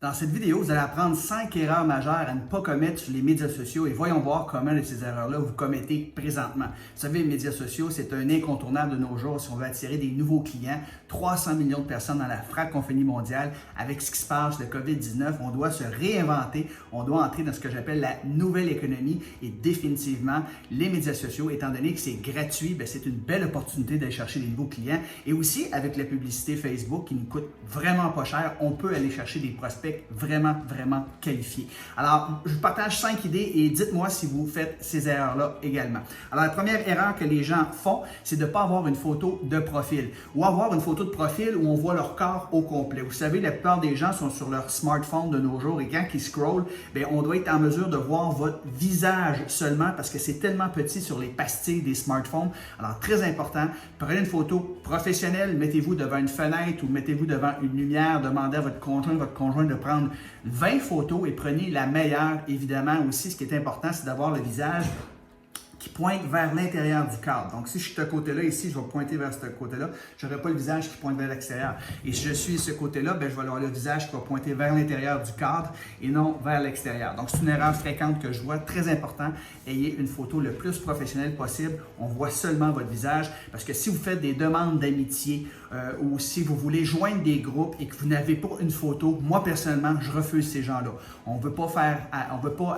Dans cette vidéo, vous allez apprendre 5 erreurs majeures à ne pas commettre sur les médias sociaux et voyons voir comment de ces erreurs-là vous commettez présentement. Vous savez, les médias sociaux, c'est un incontournable de nos jours si on veut attirer des nouveaux clients. 300 millions de personnes dans la francophonie mondiale. Avec ce qui se passe, le COVID-19, on doit se réinventer, on doit entrer dans ce que j'appelle la nouvelle économie et définitivement, les médias sociaux, étant donné que c'est gratuit, c'est une belle opportunité d'aller chercher des nouveaux clients et aussi avec la publicité Facebook qui nous coûte vraiment pas cher, on peut aller chercher des prospects vraiment qualifiés. Alors, je vous partage 5 idées et dites-moi si vous faites ces erreurs-là également. Alors, la première erreur que les gens font, c'est de ne pas avoir une photo de profil ou avoir une photo de profil où on voit leur corps au complet. Vous savez, la plupart des gens sont sur leur smartphone de nos jours et quand ils scrollent, on doit être en mesure de voir votre visage seulement parce que c'est tellement petit sur les pastilles des smartphones. Alors, très important, prenez une photo professionnelle, mettez-vous devant une fenêtre ou mettez-vous devant une lumière, demandez à votre conjoint de prendre 20 photos et prenez la meilleure. Évidemment aussi, ce qui est important, c'est d'avoir le visage qui pointe vers l'intérieur du cadre. Donc, si je suis de ce côté-là, ici, je vais pointer vers ce côté-là. Je n'aurai pas le visage qui pointe vers l'extérieur. Et si je suis de ce côté-là, je vais avoir le visage qui va pointer vers l'intérieur du cadre et non vers l'extérieur. Donc, c'est une erreur fréquente que je vois. Très important, ayez une photo le plus professionnelle possible. On voit seulement votre visage parce que si vous faites des demandes d'amitié ou si vous voulez joindre des groupes et que vous n'avez pas une photo, moi, personnellement, je refuse ces gens-là. On ne veut pas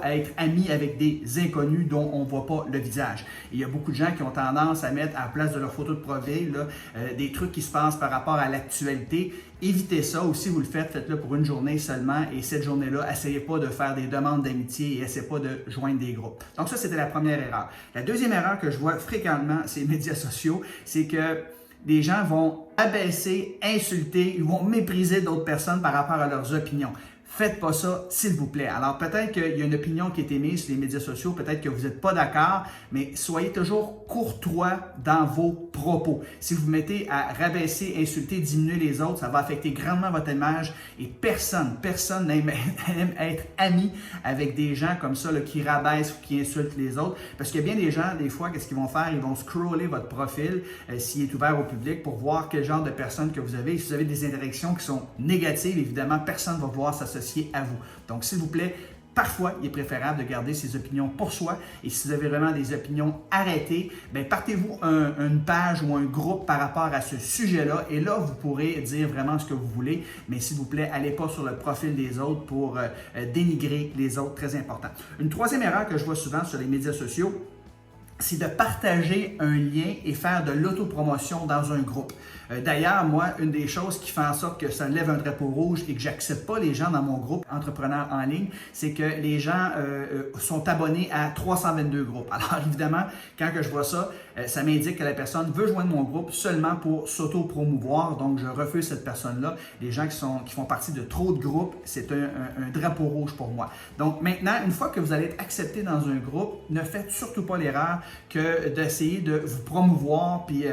être amis avec des inconnus dont on ne voit pas le visage. Et il y a beaucoup de gens qui ont tendance à mettre à la place de leur photo de profil des trucs qui se passent par rapport à l'actualité. Évitez ça ou si vous le faites, faites-le pour une journée seulement et cette journée-là, essayez pas de faire des demandes d'amitié et essayez pas de joindre des groupes. Donc ça, c'était la première erreur. La deuxième erreur que je vois fréquemment sur les médias sociaux, c'est que les gens vont abaisser, insulter, ils vont mépriser d'autres personnes par rapport à leurs opinions. Faites pas ça, s'il vous plaît. Alors, peut-être qu'il y a une opinion qui est émise sur les médias sociaux, peut-être que vous n'êtes pas d'accord, mais soyez toujours courtois dans vos propos. Si vous vous mettez à rabaisser, insulter, diminuer les autres, ça va affecter grandement votre image et personne n'aime être ami avec des gens comme ça qui rabaissent ou qui insultent les autres. Parce qu'il y a bien des gens, des fois, qu'est-ce qu'ils vont faire? Ils vont scroller votre profil s'il est ouvert au public pour voir quel genre de personnes que vous avez. Si vous avez des interactions qui sont négatives, évidemment, personne ne va pouvoir s'associer à vous. Donc, s'il vous plaît, parfois, il est préférable de garder ses opinions pour soi. Et si vous avez vraiment des opinions arrêtées, partez-vous une page ou un groupe par rapport à ce sujet-là. Et là, vous pourrez dire vraiment ce que vous voulez. Mais s'il vous plaît, n'allez pas sur le profil des autres pour dénigrer les autres. Très important. Une troisième erreur que je vois souvent sur les médias sociaux, c'est de partager un lien et faire de l'autopromotion dans un groupe. D'ailleurs, moi, une des choses qui fait en sorte que ça lève un drapeau rouge et que j'accepte pas les gens dans mon groupe entrepreneurs en ligne, c'est que les gens sont abonnés à 322 groupes. Alors évidemment, quand je vois ça, ça m'indique que la personne veut joindre mon groupe seulement pour s'auto-promouvoir. Donc, je refuse cette personne-là. Les gens qui font partie de trop de groupes, c'est un drapeau rouge pour moi. Donc maintenant, une fois que vous allez être accepté dans un groupe, ne faites surtout pas l'erreur que d'essayer de vous promouvoir puis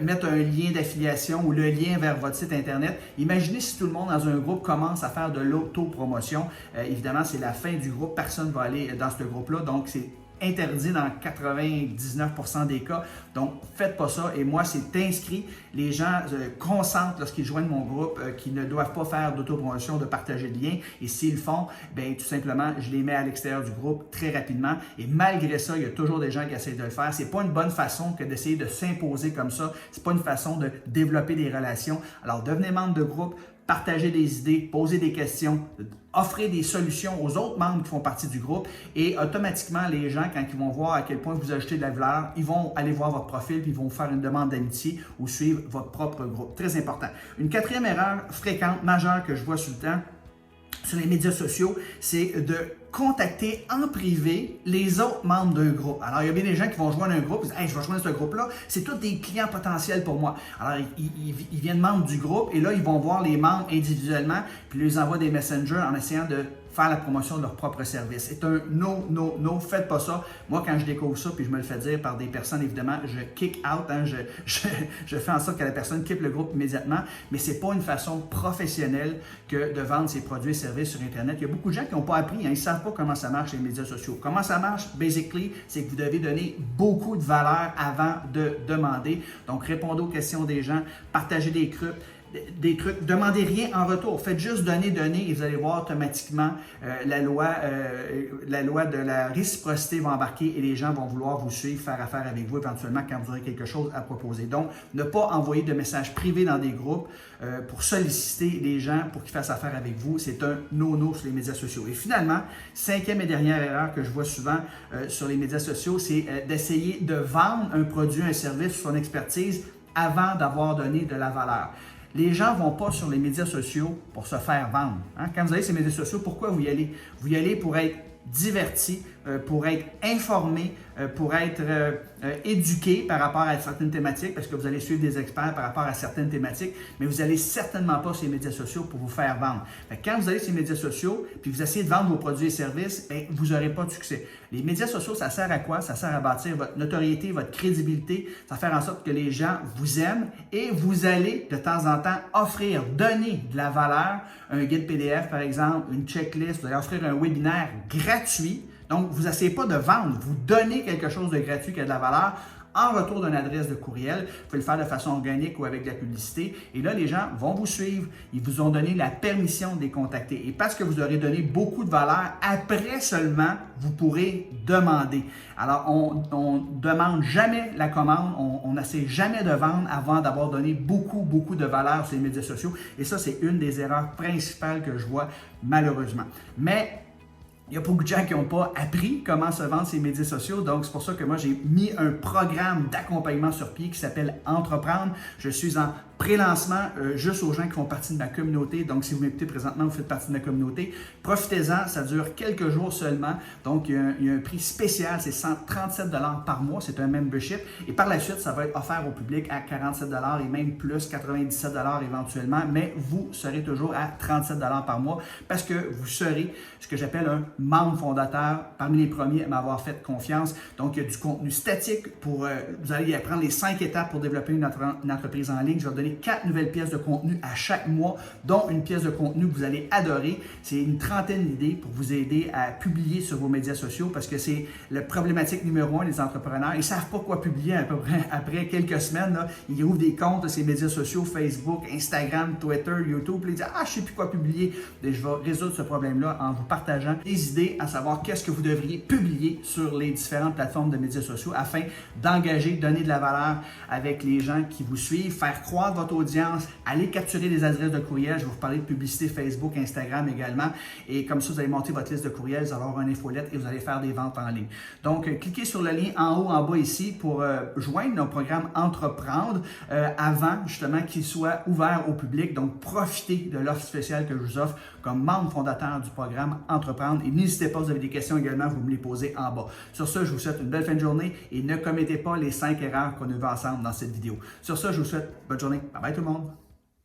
mettre un lien d'affiliation ou le lien vers votre site Internet. Imaginez si tout le monde dans un groupe commence à faire de l'auto-promotion. Évidemment, c'est la fin du groupe. Personne ne va aller dans ce groupe-là. Donc, c'est interdit dans 99% des cas. Donc, faites pas ça. Et moi, c'est inscrit. Les gens consentent lorsqu'ils joignent mon groupe qu'ils ne doivent pas faire d'autopromotion, de partager de liens. Et s'ils le font, tout simplement, je les mets à l'extérieur du groupe très rapidement. Et malgré ça, il y a toujours des gens qui essaient de le faire. C'est pas une bonne façon que d'essayer de s'imposer comme ça. C'est pas une façon de développer des relations. Alors, devenez membre de groupe. Partagez des idées, posez des questions, offrez des solutions aux autres membres qui font partie du groupe et automatiquement, les gens, quand ils vont voir à quel point vous ajoutez de la valeur, ils vont aller voir votre profil puis ils vont vous faire une demande d'amitié ou suivre votre propre groupe. Très important. Une quatrième erreur fréquente, majeure que je vois sur le temps, sur les médias sociaux, c'est de contacter en privé les autres membres d'un groupe. Alors, il y a bien des gens qui vont joindre un groupe, ils disent « Hey, je vais joindre ce groupe-là, c'est tous des clients potentiels pour moi. » Alors, ils viennent membres du groupe et là, ils vont voir les membres individuellement puis ils les envoient des messengers en essayant de faire la promotion de leur propre service. C'est un no, faites pas ça. Moi, quand je découvre ça, puis je me le fais dire par des personnes, évidemment, je kick out, je fais en sorte que la personne quitte le groupe immédiatement, mais c'est pas une façon professionnelle que de vendre ses produits et services sur Internet. Il y a beaucoup de gens qui n'ont pas appris, ils ne savent pas comment ça marche les médias sociaux. Comment ça marche, basically, c'est que vous devez donner beaucoup de valeur avant de demander. Donc, répondez aux questions des gens, partagez des des trucs. Demandez rien en retour. Faites juste donner et vous allez voir automatiquement la loi de la réciprocité va embarquer et les gens vont vouloir vous suivre, faire affaire avec vous éventuellement quand vous aurez quelque chose à proposer. Donc, ne pas envoyer de messages privés dans des groupes pour solliciter les gens pour qu'ils fassent affaire avec vous. C'est un no-no sur les médias sociaux. Et finalement, cinquième et dernière erreur que je vois souvent sur les médias sociaux, c'est d'essayer de vendre un produit, un service, son expertise avant d'avoir donné de la valeur. Les gens ne vont pas sur les médias sociaux pour se faire vendre. Hein? Quand vous allez sur les médias sociaux, pourquoi vous y allez? Vous y allez pour être diverti, pour être informé, pour être éduqué par rapport à certaines thématiques, parce que vous allez suivre des experts par rapport à certaines thématiques, mais vous n'allez certainement pas sur les médias sociaux pour vous faire vendre. Quand vous allez sur les médias sociaux, puis vous essayez de vendre vos produits et services, vous n'aurez pas de succès. Les médias sociaux, ça sert à quoi? Ça sert à bâtir votre notoriété, votre crédibilité, ça va faire en sorte que les gens vous aiment et vous allez de temps en temps offrir, donner de la valeur, un guide PDF par exemple, une checklist, vous allez offrir un webinaire gratuit. Donc, vous n'essayez pas de vendre, vous donnez quelque chose de gratuit qui a de la valeur en retour d'une adresse de courriel. Vous pouvez le faire de façon organique ou avec de la publicité. Et là, les gens vont vous suivre. Ils vous ont donné la permission de les contacter. Et parce que vous aurez donné beaucoup de valeur, après seulement, vous pourrez demander. Alors, on ne demande jamais la commande, on n'essaie jamais de vendre avant d'avoir donné beaucoup de valeur sur les médias sociaux. Et ça, c'est une des erreurs principales que je vois malheureusement. Mais il y a beaucoup de gens qui n'ont pas appris comment se vendre ces médias sociaux. Donc, c'est pour ça que moi, j'ai mis un programme d'accompagnement sur pied qui s'appelle Entreprendre. Je suis en pré-lancement juste aux gens qui font partie de ma communauté. Donc, si vous m'écoutez présentement, vous faites partie de ma communauté. Profitez-en, ça dure quelques jours seulement. Donc, il y a un prix spécial, c'est 137 $ par mois. C'est un membership. Et par la suite, ça va être offert au public à 47 $ et même plus, 97 $ éventuellement. Mais vous serez toujours à 37 $ par mois parce que vous serez ce que j'appelle un membre fondateur, parmi les premiers à m'avoir fait confiance. Donc, il y a du contenu statique pour, vous allez apprendre les 5 étapes pour développer une entreprise en ligne. Je vais vous donner 4 nouvelles pièces de contenu à chaque mois, dont une pièce de contenu que vous allez adorer. C'est une trentaine d'idées pour vous aider à publier sur vos médias sociaux parce que c'est la problématique numéro 1 des entrepreneurs. Ils ne savent pas quoi publier à peu près après quelques semaines. Là, ils ouvrent des comptes de ces médias sociaux, Facebook, Instagram, Twitter, YouTube, puis ils disent « Ah, je ne sais plus quoi publier ». Et je vais résoudre ce problème-là en vous partageant des idées à savoir qu'est-ce que vous devriez publier sur les différentes plateformes de médias sociaux afin d'engager, donner de la valeur avec les gens qui vous suivent, faire croître votre audience, aller capturer des adresses de courriel. Je vais vous parler de publicité Facebook, Instagram également. Et comme ça, vous allez monter votre liste de courriels, vous allez avoir une infolette et vous allez faire des ventes en ligne. Donc, cliquez sur le lien en haut, en bas ici pour joindre notre programme Entreprendre avant justement qu'il soit ouvert au public. Donc, profitez de l'offre spéciale que je vous offre comme membre fondateur du programme Entreprendre. Et n'hésitez pas, vous avez des questions également, vous me les posez en bas. Sur ce, je vous souhaite une belle fin de journée et ne commettez pas les 5 erreurs qu'on a vues ensemble dans cette vidéo. Sur ce, je vous souhaite bonne journée. Bye bye tout le monde!